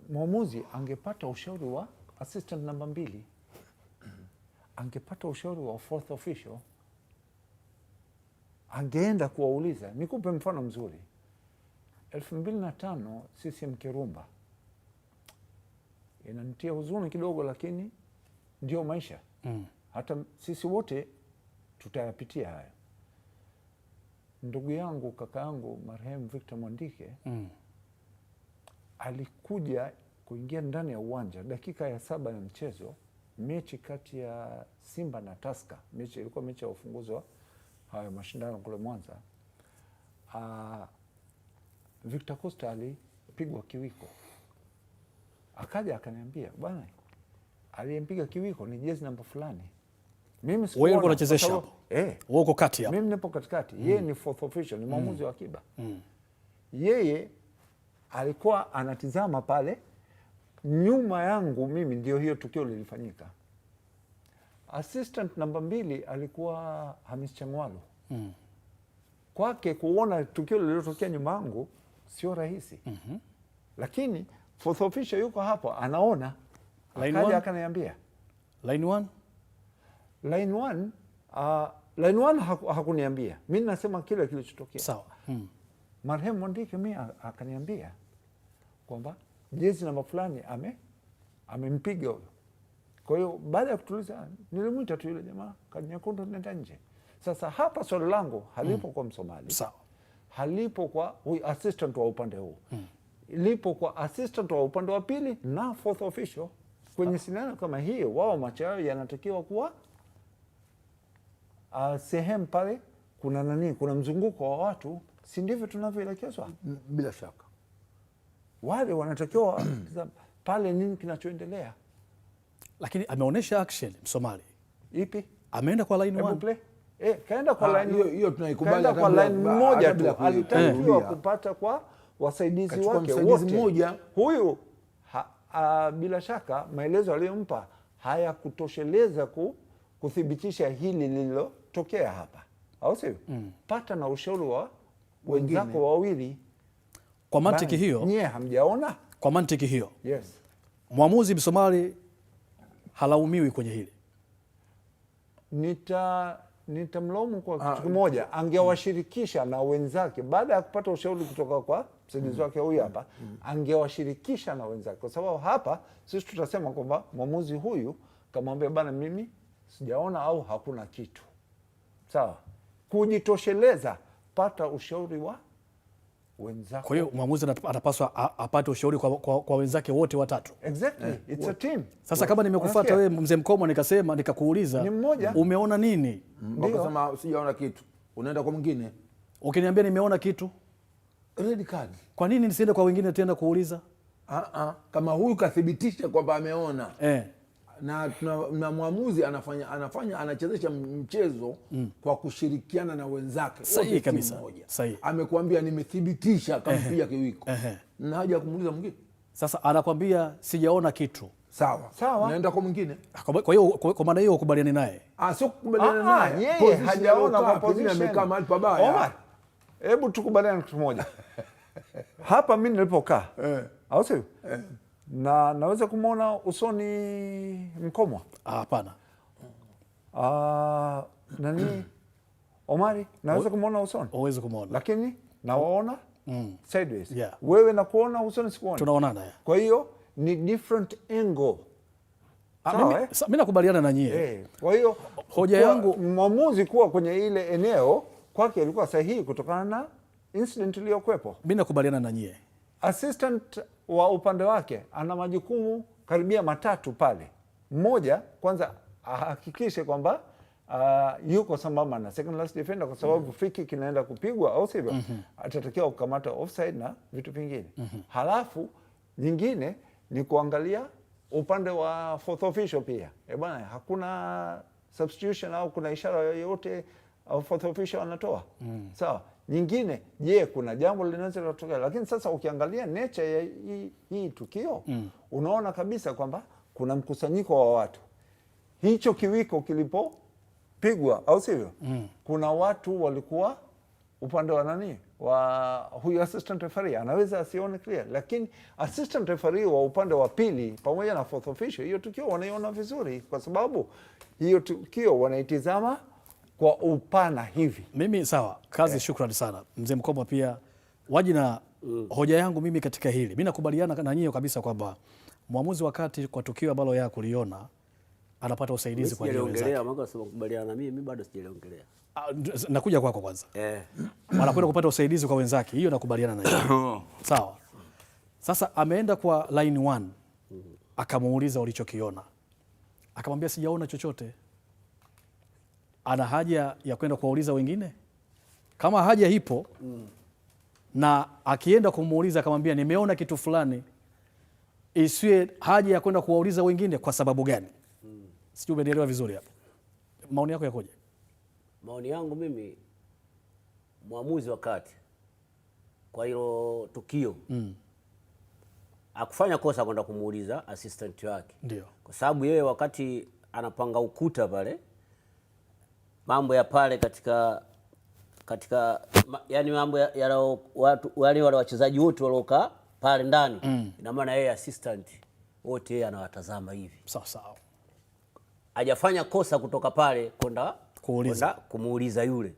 mwamuzi angepata ushauri wa assistant namba 2, angepata ushauri wa fourth official, angeenda kuwauliza. Nikupe mfano mzuri. 2005 CCM Kirumba, inanitia huzuni kidogo, lakini ndio maisha. Hata sisi wote tutayapitia haya. Ndugu yangu, kaka yangu marehemu Victor Mwandike alikuja kuingia ndani ya uwanja dakika ya 7 ya mchezo, mechi kati ya Simba na Tusker. Mechi ilikuwa mechi ya ufunguzi wa hayo mashindano kule Mwanza. Victor Costa alipigwa kiwiko, akaja akaniambia, bwana, aliyempiga kiwiko ni jezi namba fulani. Mimi sikuona. Wewe unachezesha hapo? Wewe uko kati hapo. Mimi nipo katikati. Yeye ni fourth official, ni mwamuzi wa akiba. Yeye alikuwa anatizama pale nyuma yangu mimi, ndio hiyo tukio lilifanyika. Assistant namba 2 alikuwa Hamis Changwalu. Kwake kuona tukio lililotokea nyuma yangu sio rahisi. Lakini fourth official yuko hapo anaona. Akaja akaniambia. Line 1? Line 1, line 1 hakuniambia. Mimi nasema kile kilichotokea. Sawa. Marehemu Mwandike mimi akaniambia kwamba jezi namba fulani amempiga huyo. Kwa hiyo baada ya kutuliza nilimwita tu yule jamaa, kanyakundu nenda nje. Sasa hapa swali langu halipo kwa Msomali. Sawa. Halipo kwa huyu assistant wa upande huu. Lipo kwa assistant wa upande wa pili na fourth official. Kwenye sinano kama hiyo, wao macho yao yanatakiwa kuwa sehemu pale kuna nani, kuna mzunguko wa watu, si ndivyo tunavyoelekezwa? Bila shaka wale wanatakiwa pale nini kinachoendelea. Lakini ameonyesha action Msomali. Ipi? Ameenda kwa line 1. Kaenda kwa line hiyo tunaikubali. Kaenda kwa line moja tu, alitakiwa kupata kwa wasaidizi wake wote. Huyu bila shaka maelezo aliyompa hayakutosheleza kuthibitisha hili lililotokea hapa, au sio? Pata na ushauri wa wenzako wawili. Kwa mantiki hiyo, nyie hamjaona? Kwa mantiki hiyo, yes, mwamuzi Msomali halaumiwi kwenye hili. Nitamlaumu kwa kitu kimoja, angewashirikisha na wenzake baada ya kupata ushauri kutoka kwa msaidizi wake huyu hapa, angewashirikisha na wenzake, kwa sababu hapa sisi tutasema kwamba mwamuzi huyu kamwambia, bana, mimi sijaona au hakuna kitu. Sawa, kujitosheleza, pata ushauri wa wenzako. Kwa hiyo mwamuzi anapaswa apate ushauri kwa wenzake wote watatu. Exactly, it's a team. Sasa kama nimekufuata wewe Mzee Mkomwa, nikakuuliza umeona nini? Ukasema sijaona kitu, unaenda kwa mwingine. Ukiniambia nimeona kitu, red card. Kwa nini nisiende kwa wengine tena kuuliza? Kama huyu kathibitisha kwamba ameona na mwamuzi anachezesha mchezo kwa kushirikiana na wenzake. Sahihi kabisa. Sahihi. Amekuambia nimethibitisha, kampiga kiwiko. Na haja kumuuliza mwingine. Sasa anakwambia sijaona kitu. Sawa. Naenda kwa mwingine. Kwa hiyo kwa maana hiyo ukubaliane naye. Sio kukubaliana naye. Yeye hajaona kwa position. Amekaa mahali pabaya. Omar, hebu tukubaliane kitu moja. Hapa mimi nilipokaa. Au sio? Na naweza kumwona usoni Mkomwa? Hapana. Nani? Omari, naweza kumwona usoni? Huwezi kumwona. Lakini nawaona sideways. Yeah. Wewe na kuona usoni sikuona. Tunaonana. Kwa hiyo ni different angle. Mimi nakubaliana na nyie. Kwa hiyo hoja yangu, mwamuzi kuwa kwenye ile eneo kwake ilikuwa sahihi kutokana na incident iliyokuwepo. Mimi nakubaliana na nyie. assistant wa upande wake ana majukumu karibia matatu pale. Mmoja, kwanza ahakikishe kwamba yuko sambamba na second last defender, kwa sababu free kick inaenda kupigwa, au sivyo atatakiwa kukamata offside na vitu vingine. Halafu nyingine ni kuangalia upande wa fourth official pia. Bwana, hakuna substitution au kuna ishara yoyote fourth official anatoa. Sawa. Nyingine, je, kuna jambo linaweza kutokea? Lakini sasa ukiangalia nature ya hii tukio, unaona kabisa kwamba kuna mkusanyiko wa watu. Hicho kiwiko kilipopigwa, au sivyo? Kuna watu walikuwa upande wa nani? Wa huyu assistant referee, anaweza asione clear, lakini assistant referee wa upande wa pili pamoja na fourth official, hiyo tukio wanaiona vizuri, kwa sababu hiyo tukio wanaitizama kwa upana hivi. Mimi sawa, kazi shukrani sana Mzee Mkomba, pia waji na hoja yangu mimi katika hili. Mimi nakubaliana na nyinyi kabisa kwamba mwamuzi wakati kwa tukio ambalo yeye kuliona anapata usaidizi kwa wenzake. Kubaliana na mimi bado sijaongelea. Nakuja kwako kwanza. Anakwenda kupata usaidizi kwa wenzake, hiyo nakubaliana na yeye. Sawa. Sasa ameenda kwa line 1 akamuuliza ulichokiona, akamwambia sijaona chochote. Ana haja ya kwenda kuwauliza wengine? Kama haja ipo na akienda kumuuliza akamwambia nimeona kitu fulani, isiwe haja ya kwenda kuwauliza wengine. Kwa sababu gani? Sijui umenielewa vizuri hapo. Maoni yako yakoje? Maoni yangu mimi, mwamuzi wakati kwa hilo tukio akufanya kosa kwenda kumuuliza assistant wake. Ndio. Kwa sababu yeye wakati anapanga ukuta pale, mambo ya pale katika yani mambo ya watu wale wachezaji wote waliokaa pale ndani, ina maana yeye assistant wote yeye anawatazama hivi. Sawa sawa. Hajafanya kosa kutoka pale kwenda kumuuliza yule.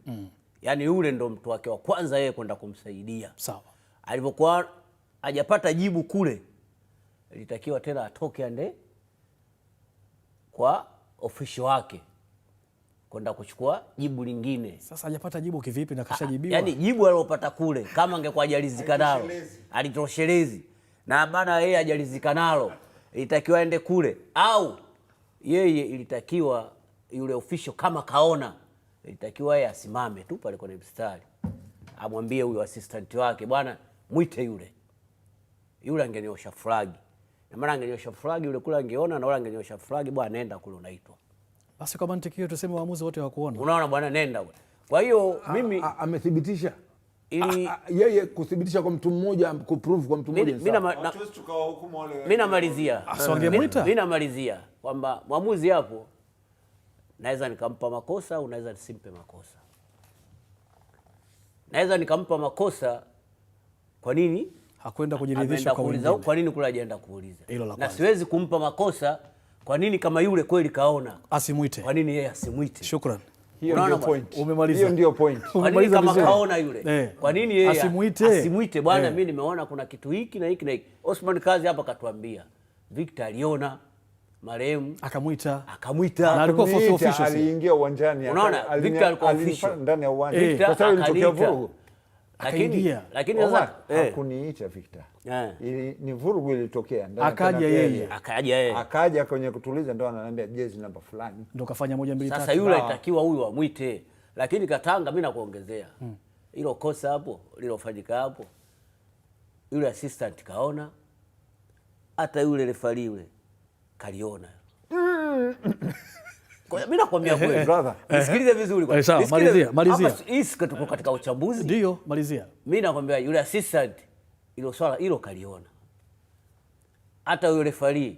Yaani yule ndo mtu wake wa kwanza yeye kwenda kumsaidia. Sawa. Alipokuwa hajapata jibu kule, ilitakiwa tena atoke ande kwa official wake kwenda kuchukua jibu lingine. Sasa hajapata jibu kivipi na kashajibiwa? Yaani jibu alilopata kule, kama angekuwa hajalizika nalo, alitoshelezi. Na maana yeye hajalizika nalo, ilitakiwa aende kule, au yeye ilitakiwa yule official kama kaona, ilitakiwa yeye asimame tu pale kwenye mstari, amwambie huyo assistant wake, bwana mwite yule. Yule angeniosha flag. Na maana angeniosha flag yule kule angeona, na yule angeniosha flag, bwana nenda kule unaitwa. Basi kwa mantiki tuseme waamuzi wote hawakuona. Unaona bwana, nenda bwana. Kwa hiyo mimi amethibitisha ili yeye kuthibitisha kwa mtu mmoja, kuprove kwa mtu mmoja. Mimi namalizia. Mimi namalizia kwamba mwamuzi hapo naweza nikampa makosa au naweza nisimpe makosa. Naweza nikampa makosa, kwa nini hakwenda kujiridhisha kwa wengine? Kwa nini kule hajaenda kuuliza? Na siwezi kumpa makosa, kwa nini kama yule kweli kaona asimuite? Kwa nini yeye asimuite? Shukrani. Hiyo ndio point. Umemaliza. Hiyo ndio point. Kwa nini kama kaona yule? Kwa nini yeye asimuite? Bwana mimi nimeona kuna kitu hiki na hiki na hiki. Osman Kazi hapa katuambia Victor aliona marehemu akamuita. Na alikuwa fourth official, aliingia uwanjani. Unaona, Victor alikuwa official ndani ya uwanja kwa sababu ilitokea vurugu. Lakini sasa hakuniita Victor. Ni vurugu ilitokea ndani. Akaja yeye. Akaja kwenye kutuliza, ndo ananiambia jezi namba fulani. Ndo kafanya 1 2 3. Sasa yule alitakiwa huyu amwite. Lakini Katanga mimi nakuongezea. Hilo kosa hapo lilofanyika hapo, yule assistant kaona, hata yule referee yule kaliona. Kwa mimi nakwambia kweli brother, nisikilize vizuri kwa. Sawa, malizia. Hapa hisi katika uchambuzi. Ndio, malizia. Mimi nakwambia yule assistant hilo swala hilo kaliona. Hata yule referee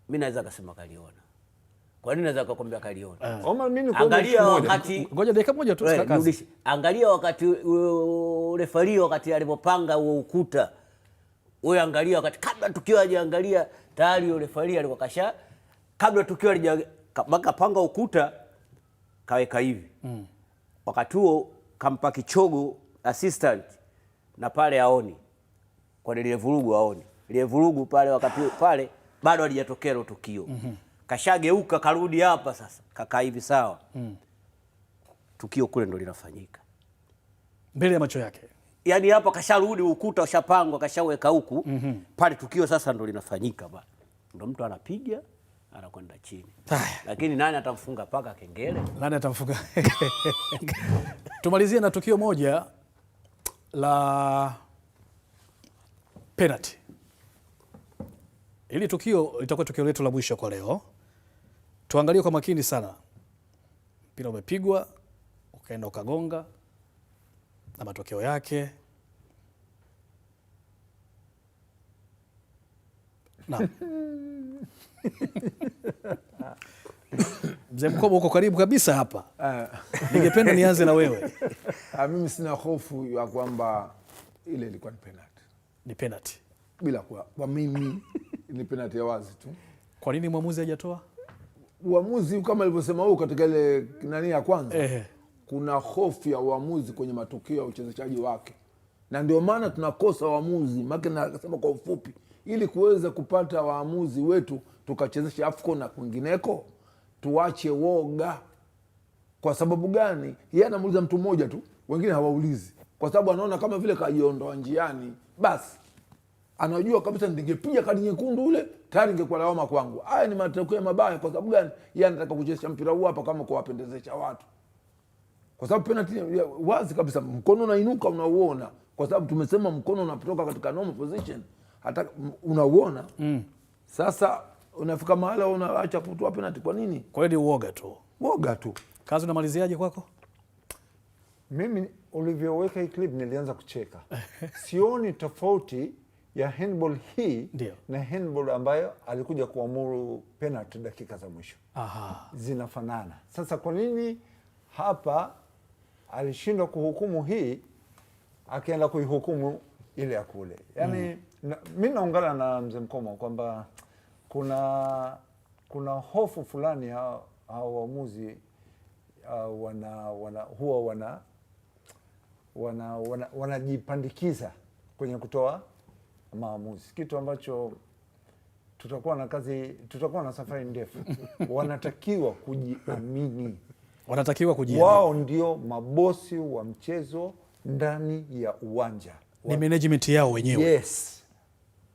mimi naweza kusema kaliona. Kwa nini naweza kukwambia kaliona? Angalia wakati, ngoja dakika moja tu kakazi. Angalia wakati referee wakati alipopanga huo ukuta. Wewe angalia wakati kabla tukio hajaangalia tayari yule referee alikuwa kasha, kabla tukio halijapanga panga ukuta kaweka hivi. Wakati huo kampa kichogo assistant na pale aoni. Kwa ile vurugu aoni. Ile vurugu pale wakati pale bado halijatokea ile tukio. Kashageuka karudi hapa sasa. Kaka hivi sawa. Tukio kule ndo linafanyika. Mbele ya macho yake. yani hapa kasharudi, ukuta ushapangwa, kashaweka huku pale, tukio sasa ndo linafanyika bana, ndo mtu anapiga anakwenda chini. Lakini nani atamfunga paka kengele? Nani atamfunga? Tumalizie na tukio moja la penalty. Hili tukio litakuwa tukio letu la mwisho kwa leo. Tuangalie kwa makini sana. Mpira umepigwa, ukaenda ukagonga, na matokeo yake. Naam. Mzee Mkoba uko karibu kabisa hapa. Ningependa nianze na wewe. Mimi sina hofu ya kwamba ile ilikuwa ni penalty. Ni penalty. Bila kwa mimi ni penalty ya wazi tu. Kwa nini mwamuzi hajatoa? Uamuzi kama alivyosema huko katika ile nani ya kwanza. Kuna hofu ya uamuzi kwenye matukio ya uchezeshaji wake. Na ndio maana tunakosa waamuzi, maana nasema kwa ufupi, ili kuweza kupata waamuzi wetu tukachezesha AFCON na kwingineko, tuache woga. Kwa sababu gani? Yeye anamuuliza mtu mmoja tu, wengine hawaulizi. Kwa sababu anaona kama vile kajiondoa njiani, basi anajua kabisa ningepiga kadi nyekundu ule tayari ingekuwa lawama kwangu. Haya ni matokeo mabaya. Kwa sababu gani? Yeye anataka kuchezesha mpira huu hapa kama kuwapendezesha watu. Kwa sababu penalty wazi kabisa, mkono unainuka unauona. Kwa sababu tumesema mkono unapotoka katika normal position hata unauona. Sasa unafika mahali unaacha kutoa penalty kwa nini? Kwa hiyo ni uoga tu. Uoga tu. Kazi unamaliziaje kwako? Mimi ulivyoweka hii clip nilianza kucheka. Sioni tofauti ya handball hii na handball ambayo alikuja kuamuru penalty dakika za mwisho. Zinafanana. Sasa kwa nini hapa alishindwa kuhukumu hii akaenda kuihukumu ile ya kule? Yani mimi naungana na Mzee Mkoma kwamba kuna hofu fulani hao waamuzi huwa wanajipandikiza kwenye kutoa maamuzi, kitu ambacho tutakuwa na safari ndefu. Wanatakiwa kujiamini. Wao ndio mabosi wa mchezo ndani ya uwanja. Ni management yao wenyewe. Yes.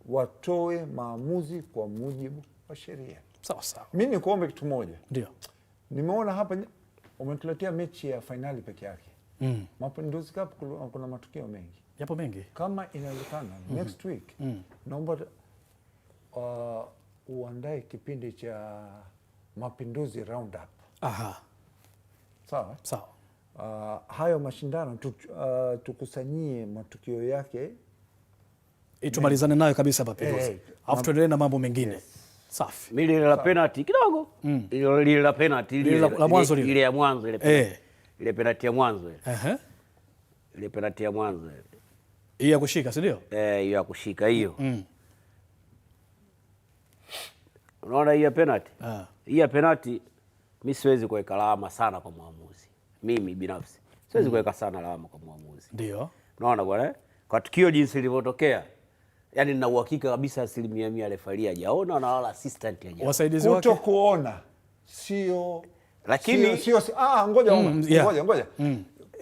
Watoe maamuzi kwa mujibu wa sheria. Sawa sawa. Mimi nikuombe kitu moja. Ndio. Nimeona hapa umetuletea mechi ya finali peke yake. Mapinduzi Cup kuna matukio mengi. Yapo mengi. Kama inawezekana next week naomba uandae kipindi cha Mapinduzi Roundup. Sawa? Sawa. Hayo mashindano tukusanyie matukio yake tumalizane nayo kabisa Mapinduzi. Alafu tuendelee na mambo mengine. Safi. Mimi ile la penalty kidogo. Ile la penalty la mwanzo ile ya mwanzo ile. Ile penalty ya mwanzo ile. Ile penalty ya mwanzo ile. Hii ya kushika, si ndio? Hiyo ya kushika hiyo. Unaona hii ya penalty? Hii ya penalty mimi siwezi kuweka lawama sana kwa mwamuzi. Mimi binafsi siwezi kuweka sana lawama kwa mwamuzi. Ndio. Unaona bwana? Kwa tukio jinsi lilivyotokea, yani nina uhakika kabisa 100% referee hajaona na wala assistant hajaona. Wasaidizi wake kutokuona sio, lakini sio ngoja.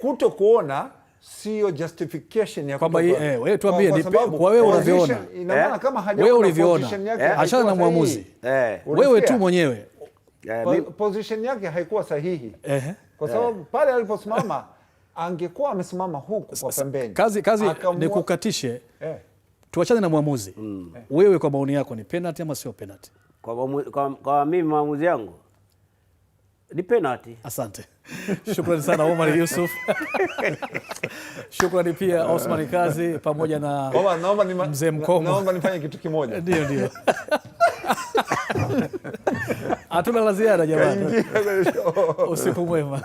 Kutokuona sio justification ya kwamba wewe tuambie kwa wewe unavyoona. Ina maana kama hajaona position yake, achana na mwamuzi. Wewe tu mwenyewe position yake haikuwa sahihi. Kwa sababu pale aliposimama angekuwa amesimama huku kwa pembeni. Kazi ni kukatishe. Tuachane na mwamuzi. Wewe kwa maoni yako ni penalty ama sio penalty? Kwa mimi maamuzi yangu ni penalty. Asante. Shukrani sana Omar Yusuf. Shukrani pia Osman Kazi pamoja na Mzee Mkoma. Naomba nifanye kitu kimoja. Ndio. Hatuna la ziada jamani. Usiku mwema.